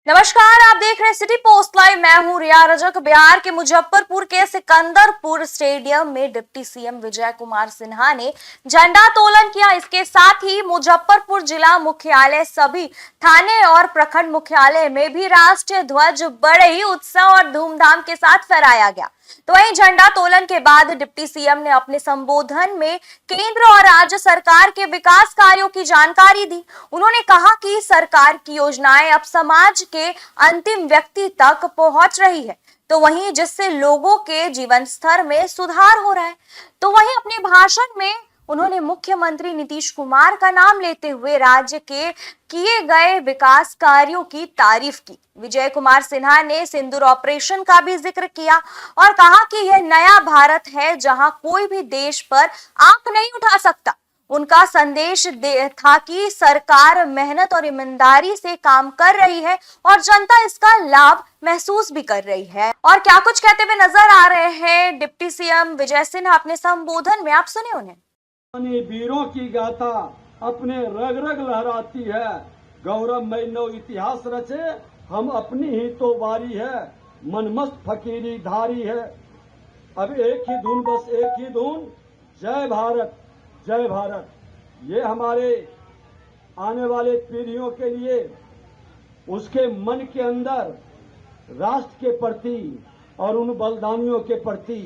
नमस्कार, आप देख रहे हैं सिटी पोस्ट लाइव। मैं हूं रिया रजक। बिहार के मुजफ्फरपुर के सिकंदरपुर स्टेडियम में डिप्टी सीएम विजय कुमार सिन्हा ने झंडोत्तोलन किया। इसके साथ ही मुजफ्फरपुर जिला मुख्यालय, सभी थाने और प्रखंड मुख्यालय में भी राष्ट्रीय ध्वज बड़े ही उत्साह और धूमधाम के साथ फहराया गया। तो वहीं झंडोत्तोलन के बाद डिप्टी सीएम ने अपने संबोधन में केंद्र और राज्य सरकार के विकास कार्यों की जानकारी दी। उन्होंने कहा कि सरकार की योजनाएं अब समाज के अंतिम व्यक्ति तक पहुंच रही है, तो वहीं जिससे लोगों के जीवन स्तर में सुधार हो रहा है। तो वहीं अपने भाषण में उन्होंने मुख्यमंत्री नीतीश कुमार का नाम लेते हुए राज्य के किए गए विकास कार्यों की तारीफ की। विजय कुमार सिन्हा ने सिंदूर ऑपरेशन का भी जिक्र किया और कहा कि यह नया भारत है जहां कोई भी देश पर आंख नहीं उठा सकता। उनका संदेश था कि सरकार मेहनत और ईमानदारी से काम कर रही है और जनता इसका लाभ महसूस भी कर रही है। और क्या कुछ कहते हुए नजर आ रहे हैं डिप्टी सीएम विजय सिन्हा अपने संबोधन में, आप सुने उन्हें। वीरों की गाथा अपने रग रग लहराती है, गौरवमय नव इतिहास रचे हम अपनी ही तो बारी है, मनमस्त फकीरी धारी है। अब एक ही धुन, बस एक ही धुन, जय भारत जय भारत। ये हमारे आने वाले पीढ़ियों के लिए उसके मन के अंदर राष्ट्र के प्रति और उन बलिदानियों के प्रति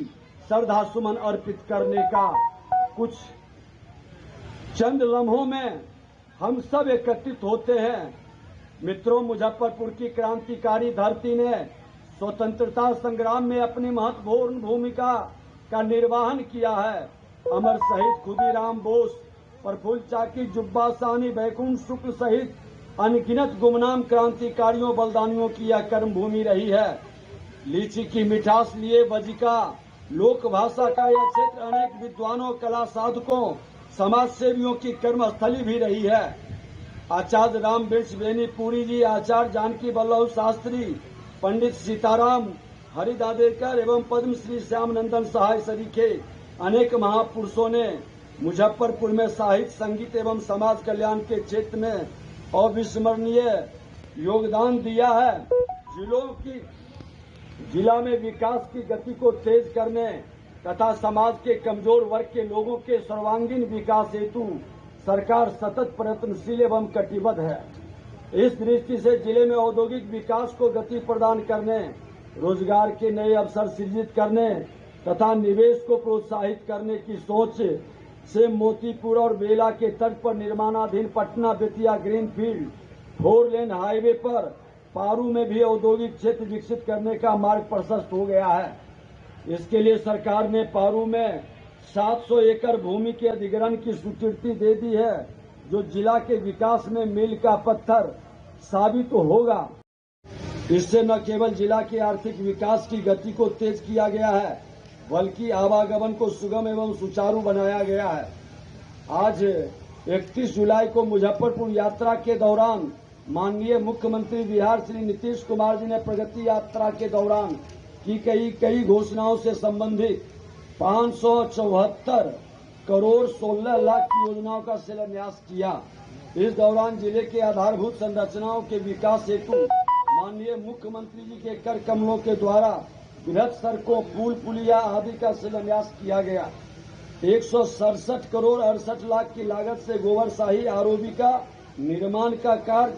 श्रद्धा सुमन अर्पित करने का कुछ चंद लम्हों में हम सब एकत्रित होते हैं। मित्रों, मुजफ्फरपुर की क्रांतिकारी धरती ने स्वतंत्रता संग्राम में अपनी महत्वपूर्ण भूमिका का निर्वहन किया है। अमर शहीद खुदीराम बोस, प्रफुल्ल चाकी, जुब्बा साहनी, बैकुंठ शुक्ल सहित अनगिनत गुमनाम क्रांतिकारियों बलिदानियों की यह कर्म भूमि रही है। लीची की मिठास लिए बजिका लोक भाषा का यह क्षेत्र अनेक विद्वानों, कला साधकों, समाज सेवियों की कर्मस्थली भी रही है। आचार्य राम वृक्ष बेनीपुरी जी, आचार्य जानकी वल्लभ शास्त्री, पंडित सीताराम हरिदादेकर एवं पद्मश्री श्याम नंदन सहाय सरीखे अनेक महापुरुषों ने मुजफ्फरपुर में साहित्य, संगीत एवं समाज कल्याण के क्षेत्र में अविस्मरणीय योगदान दिया है। जिला में विकास की गति को तेज करने तथा समाज के कमजोर वर्ग के लोगों के सर्वांगीण विकास हेतु सरकार सतत प्रयत्नशील एवं कटिबद्ध है। इस दृष्टि से जिले में औद्योगिक विकास को गति प्रदान करने, रोजगार के नए अवसर सृजित करने तथा निवेश को प्रोत्साहित करने की सोच से मोतीपुर और बेला के तट पर निर्माणाधीन Patna Bettiah greenfield 4 lane highway पर पारू में भी औद्योगिक क्षेत्र विकसित करने का मार्ग प्रशस्त हो गया है। इसके लिए सरकार ने पारू में 700 एकड़ भूमि के अधिग्रहण की स्वीकृति दे दी है, जो जिला के विकास में मील का पत्थर साबित होगा। इससे न केवल जिला के आर्थिक विकास की गति को तेज किया गया है, बल्कि आवागमन को सुगम एवं सुचारू बनाया गया है। आज 31 जुलाई को मुजफ्फरपुर यात्रा के दौरान माननीय मुख्यमंत्री बिहार श्री नीतीश कुमार जी ने प्रगति यात्रा के दौरान की कई घोषणाओं से संबंधित 574 करोड़ 16 लाख की योजनाओं का शिलान्यास किया। इस दौरान जिले के आधारभूत संरचनाओं के विकास हेतु माननीय मुख्यमंत्री जी के कर कमलों के द्वारा बृहद सड़कों, पुल, पुलिया आदि का शिलान्यास किया गया। 167 करोड़ 68 लाख की लागत से गोबरशाही आरओबी का निर्माण का कार्य,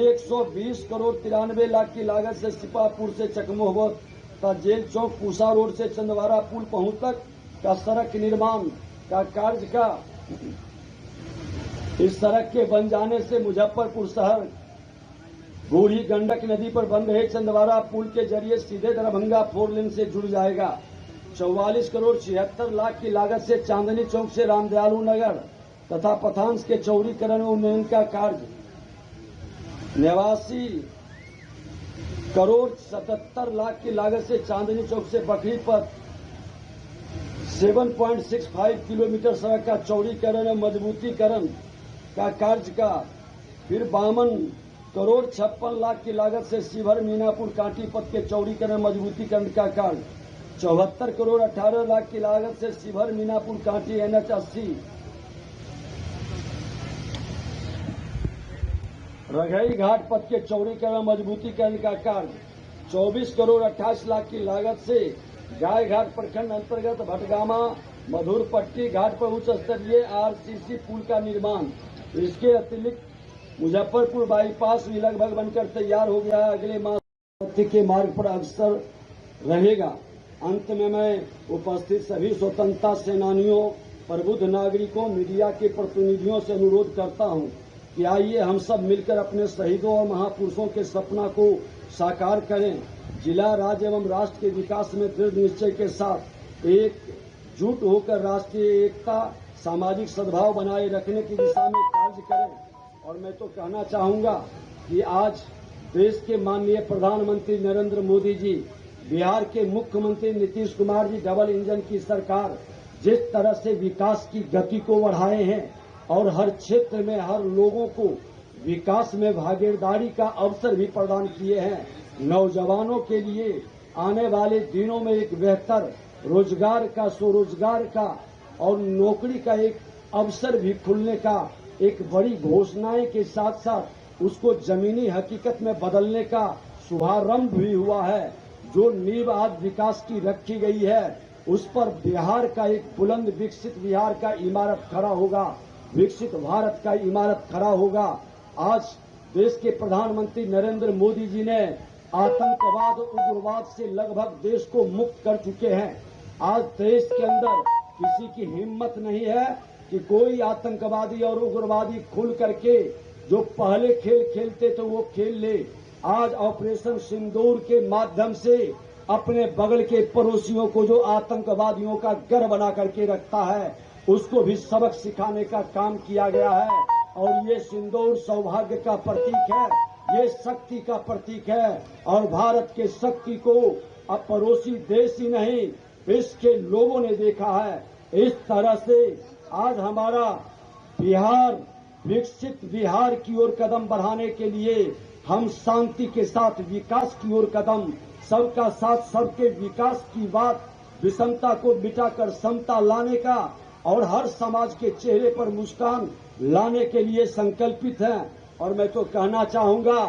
120 करोड़ 93 लाख की लागत से सिपापुर से चकमोहबा तथा जेल चौक पूसा रोड से चंदवारा पुल पहुंच तक का सड़क निर्माण का कार्य का इस सड़क के बन जाने से मुजफ्फरपुर शहर बूढ़ी गंडक नदी पर बन रहे चंदवारा पुल के जरिए सीधे दरभंगा 4 लेन से जुड़ जाएगा। 44 करोड़ 76 लाख की लागत से चांदनी चौक से रामदयालु नगर तथा पथांस के चौड़ीकरण उन्नयन का कार्य, 89 करोड़ 77 लाख की लागत से चांदनी चौक से बकरी पथ 7.65 किलोमीटर सड़क का चौड़ीकरण और मजबूतीकरण का कार्य का, फिर 52 करोड़ 56 लाख की लागत से शिवहर मीनापुर कांटी पथ के चौड़ीकरण मजबूतीकरण का कार्य, 74 करोड़ 18 लाख की लागत से शिवहर मीनापुर कांटी NH 80 रघई घाट पथ के चौड़ीकरण मजबूतीकरण का कार्य 24 करोड़ 28 लाख की लागत से गाय घाट प्रखंड अंतर्गत भटगामा मधुरपट्टी घाट पर उच्च स्तरीय आरसीसी पुल का निर्माण। इसके अतिरिक्त मुजफ्फरपुर बाईपास भी लगभग बनकर तैयार हो गया है। अगले माह के मार्ग पर अग्रसर रहेगा। अंत में मैं उपस्थित सभी स्वतंत्रता सेनानियों, प्रबुद्ध नागरिकों, मीडिया के प्रतिनिधियों से अनुरोध करता हूं कि आइए हम सब मिलकर अपने शहीदों और महापुरुषों के सपना को साकार करें। जिला, राज्य एवं राष्ट्र के विकास में दृढ़ निश्चय के साथ एकजुट होकर राष्ट्रीय एकता, सामाजिक सद्भाव बनाए रखने की दिशा में कार्य करें। और मैं तो कहना चाहूंगा कि आज देश के माननीय प्रधानमंत्री नरेंद्र मोदी जी, बिहार के मुख्यमंत्री नीतीश कुमार जी, डबल इंजन की सरकार जिस तरह से विकास की गति को बढ़ाए हैं और हर क्षेत्र में हर लोगों को विकास में भागीदारी का अवसर भी प्रदान किए हैं। नौजवानों के लिए आने वाले दिनों में एक बेहतर रोजगार का, स्वरोजगार का और नौकरी का एक अवसर भी खुलने का एक बड़ी घोषणाएं के साथ साथ उसको जमीनी हकीकत में बदलने का शुभारंभ भी हुआ है। जो नींव आज विकास की रखी गई है उस पर बिहार का एक बुलंद विकसित बिहार का इमारत खड़ा होगा, विकसित भारत का इमारत खड़ा होगा। आज देश के प्रधानमंत्री नरेंद्र मोदी जी ने आतंकवाद, उग्रवाद से लगभग देश को मुक्त कर चुके हैं। आज देश के अंदर किसी की हिम्मत नहीं है कि कोई आतंकवादी और उग्रवादी खुल करके जो पहले खेल खेलते थे वो खेल ले। आज ऑपरेशन सिंदूर के माध्यम से अपने बगल के पड़ोसियों को जो आतंकवादियों का घर बना करके रखता है उसको भी सबक सिखाने का काम किया गया है। और ये सिंदूर सौभाग्य का प्रतीक है, ये शक्ति का प्रतीक है। और भारत के शक्ति को अब पड़ोसी देश ही नहीं विश्व के लोगों ने देखा है। इस तरह से आज हमारा बिहार विकसित बिहार की ओर कदम बढ़ाने के लिए हम शांति के साथ विकास की ओर कदम, सबका साथ सबके विकास की बात, विषमता को मिटाकर समता लाने का और हर समाज के चेहरे पर मुस्कान लाने के लिए संकल्पित हैं। और मैं तो कहना चाहूंगा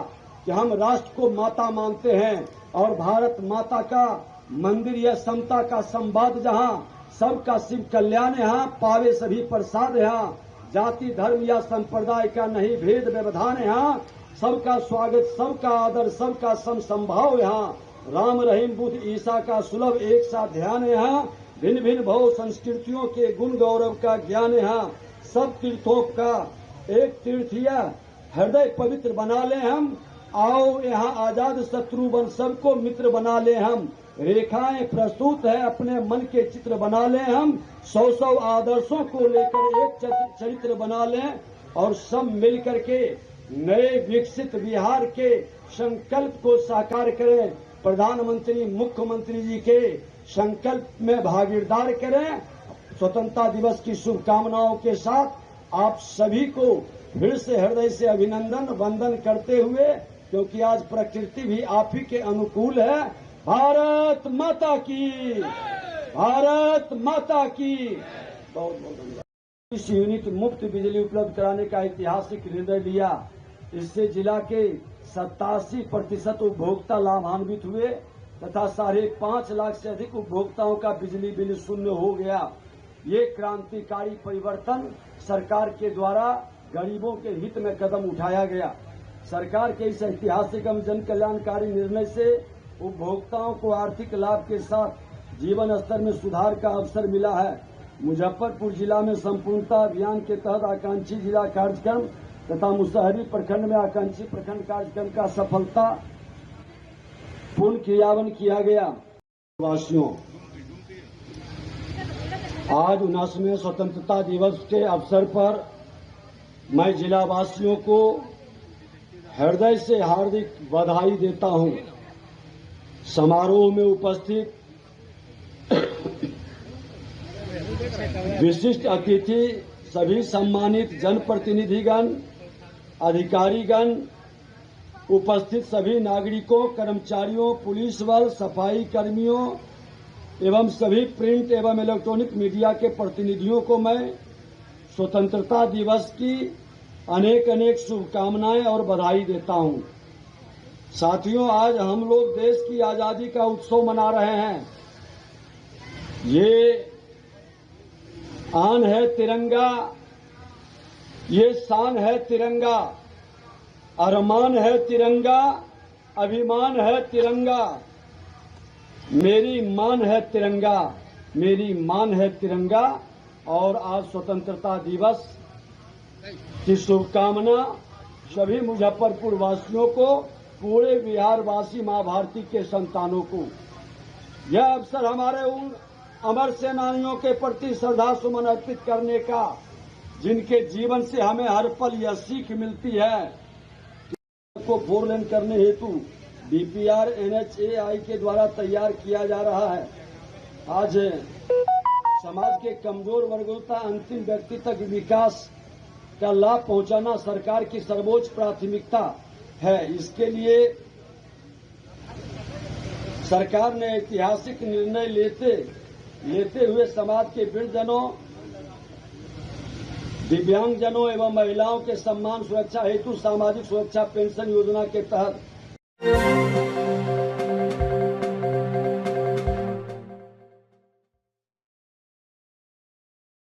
कि हम राष्ट्र को माता मानते हैं और भारत माता का मंदिर या समता का संवाद जहां सबका शिव कल्याण यहाँ पावे सभी प्रसाद यहाँ, जाति धर्म या संप्रदाय का नहीं भेद व्यवधान यहाँ, सबका स्वागत, सबका आदर, सबका समभाव यहाँ, राम रहीम बुद्ध ईसा का सुलभ एक साथ ध्यान यहाँ, भिन्न भिन्न भाव संस्कृतियों के गुण गौरव का ज्ञान यहाँ, सब तीर्थों का एक तीर्थिया हृदय पवित्र बना ले हम। आओ यहाँ आजाद शत्रु बन सबको मित्र बना ले हम। रेखाएं प्रस्तुत है अपने मन के चित्र बना ले हम। 100 आदर्शों को लेकर एक चरित्र बना लें और सब मिल करके नए विकसित बिहार के संकल्प को साकार करें। प्रधानमंत्री मुख्यमंत्री जी के संकल्प में भागीदार करें। स्वतंत्रता दिवस की शुभकामनाओं के साथ आप सभी को फिर से हृदय से अभिनंदन वंदन करते हुए, क्योंकि आज प्रकृति भी आप ही के अनुकूल है। भारत माता की, भारत माता की। बहुत बहुत धन्यवाद। इस यूनिट मुफ्त बिजली उपलब्ध कराने का ऐतिहासिक निर्णय लिया। इससे जिला के 87% उपभोक्ता लाभान्वित हुए तथा 5.5 लाख से अधिक उपभोक्ताओं का बिजली बिल शून्य हो गया। ये क्रांतिकारी परिवर्तन सरकार के द्वारा गरीबों के हित में कदम उठाया गया। सरकार के इस ऐतिहासिक एवं जन कल्याणकारी निर्णय से उपभोक्ताओं को आर्थिक लाभ के साथ जीवन स्तर में सुधार का अवसर मिला है। मुजफ्फरपुर जिला में संपूर्णता अभियान के तहत आकांक्षी जिला कार्यक्रम तथा मुसहरी प्रखंड में आकांक्षी प्रखंड कार्यक्रम का सफलता पूर्ण क्रियान्वयन किया गया। वासियों, आज 79वें स्वतंत्रता दिवस के अवसर पर मैं जिला वासियों को हृदय से हार्दिक बधाई देता हूं। समारोह में उपस्थित विशिष्ट अतिथि, सभी सम्मानित जनप्रतिनिधिगण, अधिकारीगण, उपस्थित सभी नागरिकों, कर्मचारियों, पुलिस बल, सफाई कर्मियों एवं सभी प्रिंट एवं इलेक्ट्रॉनिक मीडिया के प्रतिनिधियों को मैं स्वतंत्रता दिवस की अनेक अनेक शुभकामनाएं और बधाई देता हूं। साथियों, आज हम लोग देश की आजादी का उत्सव मना रहे हैं। ये आन है तिरंगा, ये शान है तिरंगा, अरमान है तिरंगा, अभिमान है तिरंगा, मेरी मान है तिरंगा, मेरी मान है तिरंगा। और आज स्वतंत्रता दिवस की शुभकामना सभी मुजफ्फरपुर वासियों को, पूरे बिहार वासी मां भारती के संतानों को। यह अवसर हमारे उन अमर सेनानियों के प्रति श्रद्धा सुमन अर्पित करने का, जिनके जीवन से हमें हर पल यह सीख मिलती है को 4 लेन करने हेतु डीपीआर NHAI के द्वारा तैयार किया जा रहा है। आज समाज के कमजोर वर्गों तक अंतिम व्यक्ति तक विकास का लाभ पहुंचाना सरकार की सर्वोच्च प्राथमिकता है। इसके लिए सरकार ने ऐतिहासिक निर्णय लेते हुए समाज के वृद्धजनों, दिव्यांगजनों एवं महिलाओं के सम्मान सुरक्षा हेतु सामाजिक सुरक्षा पेंशन योजना के तहत